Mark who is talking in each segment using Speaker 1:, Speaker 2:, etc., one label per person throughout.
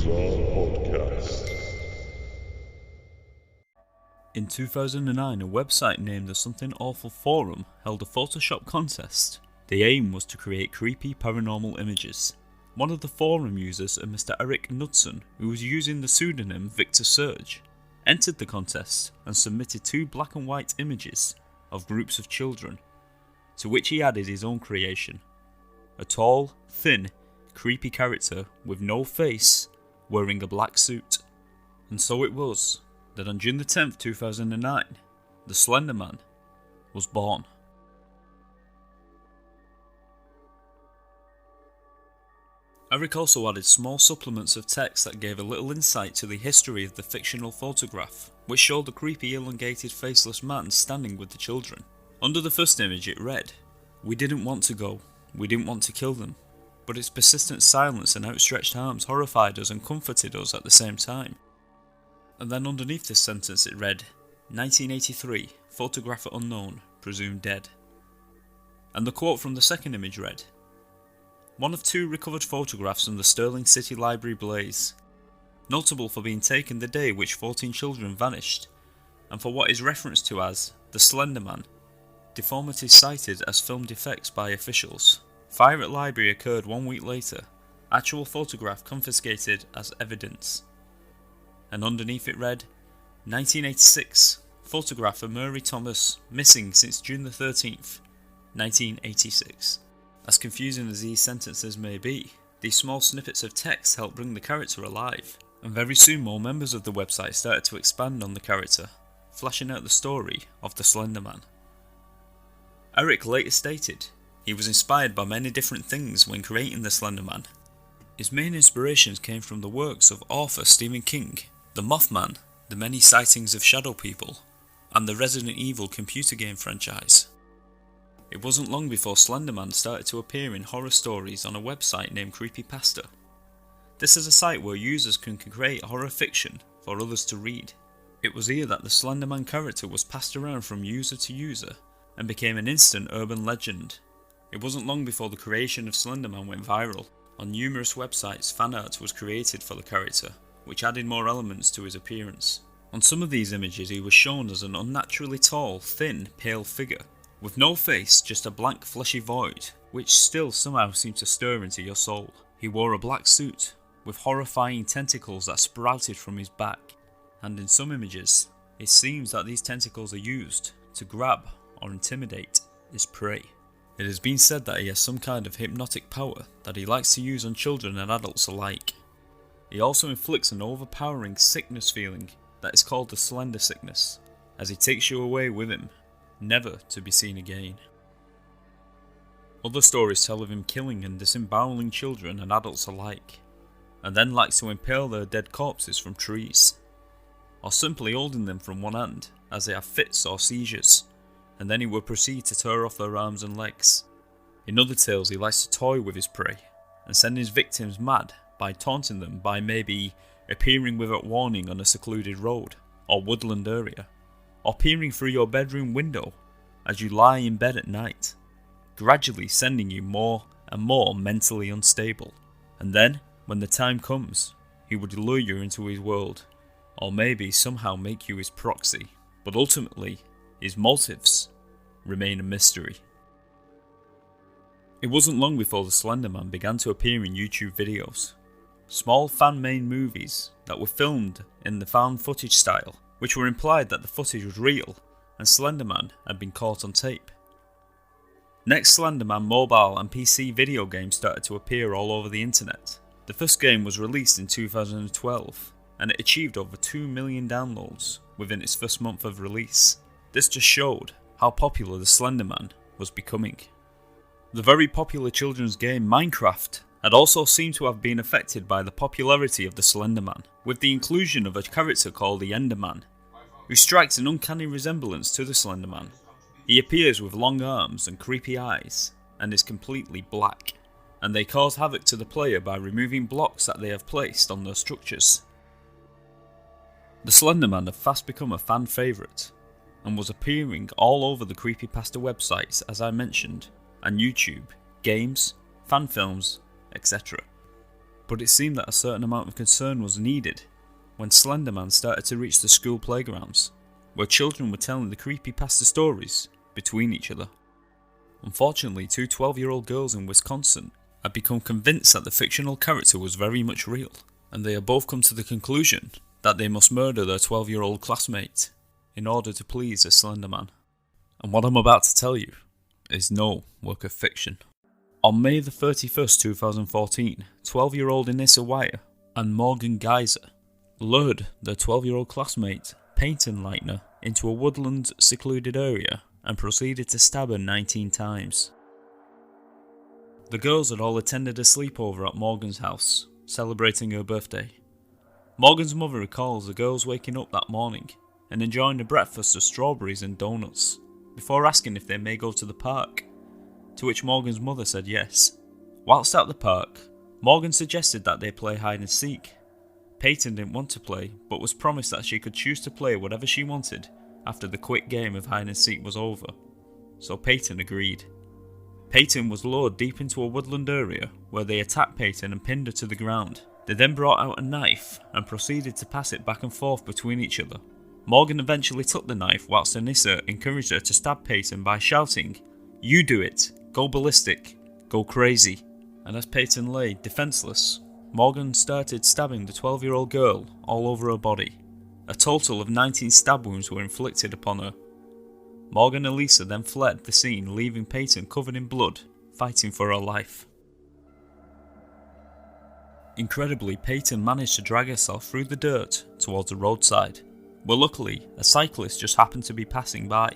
Speaker 1: Bizarre Podcast.
Speaker 2: In 2009, a website named the Something Awful Forum held a Photoshop contest. The aim was to create creepy paranormal images. One of the forum users, a Mr. Eric Knudsen, who was using the pseudonym Victor Surge, entered the contest and submitted 2 black and white images of groups of children, to which he added his own creation. A tall, thin, creepy character with no face, wearing a black suit. And so it was that on June the 10th, 2009, the Slenderman was born. Eric also added small supplements of text that gave a little insight to the history of the fictional photograph, which showed the creepy elongated faceless man standing with the children. Under the first image it read, "We didn't want to go, we didn't want to kill them, but its persistent silence and outstretched arms horrified us and comforted us at the same time." And then underneath this sentence it read, 1983, photographer unknown, presumed dead. And the quote from the second image read, "One of 2 recovered photographs from the Stirling City Library blaze, notable for being taken the day which 14 children vanished, and for what is referenced to as the Slenderman, deformities cited as film defects by officials. Fire at library occurred 1 week later, actual photograph confiscated as evidence." And underneath it read, 1986, photographer Murray Thomas, missing since June the 13th, 1986. As confusing as these sentences may be, these small snippets of text help bring the character alive, and very soon more members of the website started to expand on the character, fleshing out the story of the Slenderman. Eric later stated, he was inspired by many different things when creating the Slenderman. His main inspirations came from the works of author Stephen King, The Mothman, The Many Sightings of Shadow People, and the Resident Evil computer game franchise. It wasn't long before Slenderman started to appear in horror stories on a website named Creepypasta. This is a site where users can create horror fiction for others to read. It was here that the Slenderman character was passed around from user to user and became an instant urban legend. It wasn't long before the creation of Slenderman went viral. On numerous websites, fan art was created for the character, which added more elements to his appearance. On some of these images he was shown as an unnaturally tall, thin, pale figure, with no face, just a blank fleshy void, which still somehow seemed to stir into your soul. He wore a black suit, with horrifying tentacles that sprouted from his back, and in some images, it seems that these tentacles are used to grab or intimidate his prey. It has been said that he has some kind of hypnotic power that he likes to use on children and adults alike. He also inflicts an overpowering sickness feeling that is called the Slender Sickness, as he takes you away with him, never to be seen again. Other stories tell of him killing and disemboweling children and adults alike, and then likes to impale their dead corpses from trees, or simply holding them from one hand as they have fits or seizures, and then he will proceed to tear off their arms and legs. In other tales he likes to toy with his prey, and send his victims mad by taunting them by maybe appearing without warning on a secluded road or woodland area, or peering through your bedroom window as you lie in bed at night, gradually sending you more and more mentally unstable. And then, when the time comes, he would lure you into his world, or maybe somehow make you his proxy, but ultimately, his motives remain a mystery. It wasn't long before the Slenderman began to appear in YouTube videos, small fan-made movies that were filmed in the found footage style, which were implied that the footage was real and Slenderman had been caught on tape. Next, Slenderman mobile and PC video games started to appear all over the internet. The first game was released in 2012 and it achieved over 2 million downloads within its first month of release. This just showed how popular the Slenderman was becoming. The very popular children's game Minecraft had also seemed to have been affected by the popularity of the Slenderman, with the inclusion of a character called the Enderman, who strikes an uncanny resemblance to the Slenderman. He appears with long arms and creepy eyes, and is completely black, and they cause havoc to the player by removing blocks that they have placed on their structures. The Slenderman had fast become a fan favourite, and was appearing all over the creepypasta websites as I mentioned, and YouTube, games, fan films, etc. But it seemed that a certain amount of concern was needed when Slenderman started to reach the school playgrounds, where children were telling the creepypasta stories between each other. Unfortunately, two 12-year-old girls in Wisconsin had become convinced that the fictional character was very much real, and they had both come to the conclusion that they must murder their 12-year-old classmate in order to please a Slenderman. And what I'm about to tell you is no work of fiction. On May the 31st, 2014, 12-year-old Anissa Wire and Morgan Geyser lured their 12-year-old classmate, Peyton Leitner, into a woodland secluded area and proceeded to stab her 19 times. The girls had all attended a sleepover at Morgan's house, celebrating her birthday. Morgan's mother recalls the girls waking up that morning and enjoying a breakfast of strawberries and donuts, before asking if they may go to the park, to which Morgan's mother said yes. Whilst at the park, Morgan suggested that they play hide and seek. Peyton didn't want to play, but was promised that she could choose to play whatever she wanted after the quick game of hide and seek was over, so Peyton agreed. Peyton was lured deep into a woodland area where they attacked Peyton and pinned her to the ground. They then brought out a knife and proceeded to pass it back and forth between each other. Morgan eventually took the knife whilst Anissa encouraged her to stab Peyton by shouting, "You do it, go ballistic, go crazy." And as Peyton lay defenceless, Morgan started stabbing the 12-year-old girl all over her body. A total of 19 stab wounds were inflicted upon her. Morgan and Lisa then fled the scene, leaving Peyton covered in blood, fighting for her life. Incredibly, Peyton managed to drag herself through the dirt towards the roadside, where luckily a cyclist just happened to be passing by,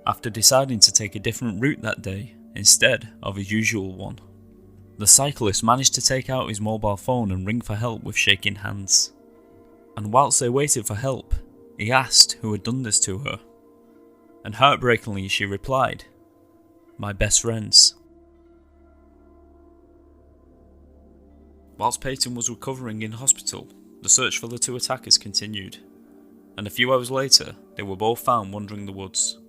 Speaker 2: after deciding to take a different route that day instead of his usual one. The cyclist managed to take out his mobile phone and ring for help with shaking hands. And whilst they waited for help, he asked who had done this to her. And heartbreakingly she replied, "My best friends." Whilst Peyton was recovering in hospital, the search for the two attackers continued, and a few hours later they were both found wandering the woods.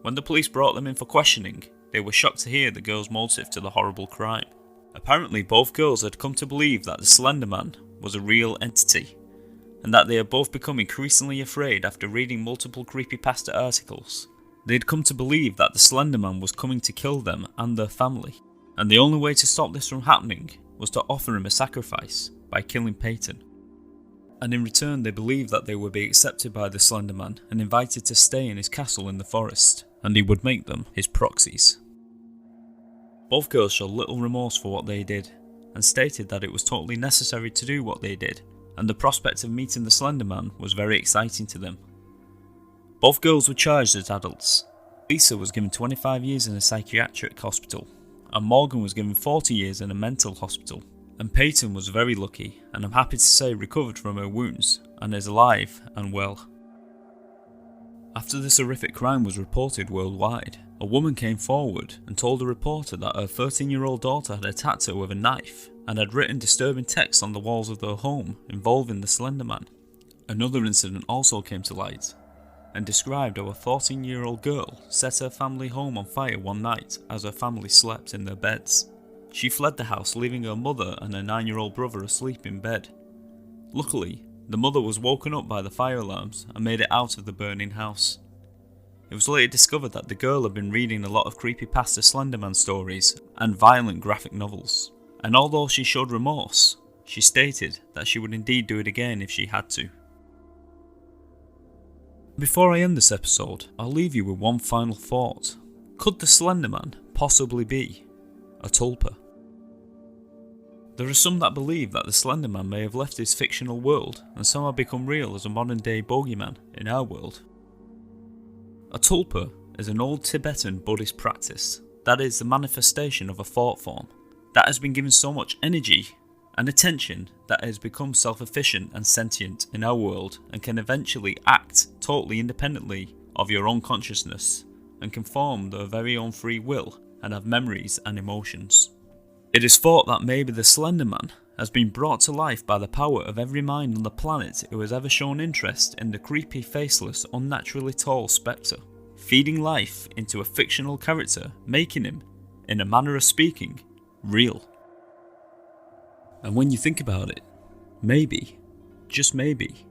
Speaker 2: When the police brought them in for questioning, they were shocked to hear the girls' motive to the horrible crime. Apparently both girls had come to believe that the Slenderman was a real entity, and that they had both become increasingly afraid after reading multiple creepypasta articles. They had come to believe that the Slenderman was coming to kill them and their family, and the only way to stop this from happening was to offer him a sacrifice by killing Peyton. And in return they believed that they would be accepted by the Slenderman and invited to stay in his castle in the forest, and he would make them his proxies. Both girls showed little remorse for what they did, and stated that it was totally necessary to do what they did, and the prospect of meeting the Slenderman was very exciting to them. Both girls were charged as adults. Lisa was given 25 years in a psychiatric hospital, and Morgan was given 40 years in a mental hospital. And Peyton was very lucky, and I'm happy to say recovered from her wounds, and is alive and well. After this horrific crime was reported worldwide, a woman came forward and told a reporter that her 13-year-old daughter had attacked her with a knife, and had written disturbing texts on the walls of their home involving the Slenderman. Another incident also came to light, and described how a 14-year-old girl set her family home on fire one night as her family slept in their beds. She fled the house, leaving her mother and her 9-year-old brother asleep in bed. Luckily, the mother was woken up by the fire alarms and made it out of the burning house. It was later discovered that the girl had been reading a lot of creepypasta Slenderman stories and violent graphic novels, and although she showed remorse, she stated that she would indeed do it again if she had to. Before I end this episode, I'll leave you with one final thought. Could the Slenderman possibly be a tulpa? There are some that believe that the Slenderman may have left his fictional world and somehow become real as a modern day bogeyman in our world. A tulpa is an old Tibetan Buddhist practice that is the manifestation of a thought form that has been given so much energy and attention that it has become self-efficient and sentient in our world and can eventually act totally independently of your own consciousness and can form their very own free will and have memories and emotions. It is thought that maybe the Slenderman has been brought to life by the power of every mind on the planet who has ever shown interest in the creepy, faceless, unnaturally tall spectre, feeding life into a fictional character, making him, in a manner of speaking, real. And when you think about it, maybe, just maybe,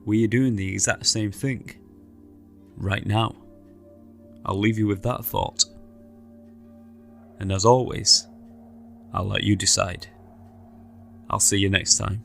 Speaker 2: we are doing the exact same thing right now. I'll leave you with that thought. And as always, I'll let you decide. I'll see you next time.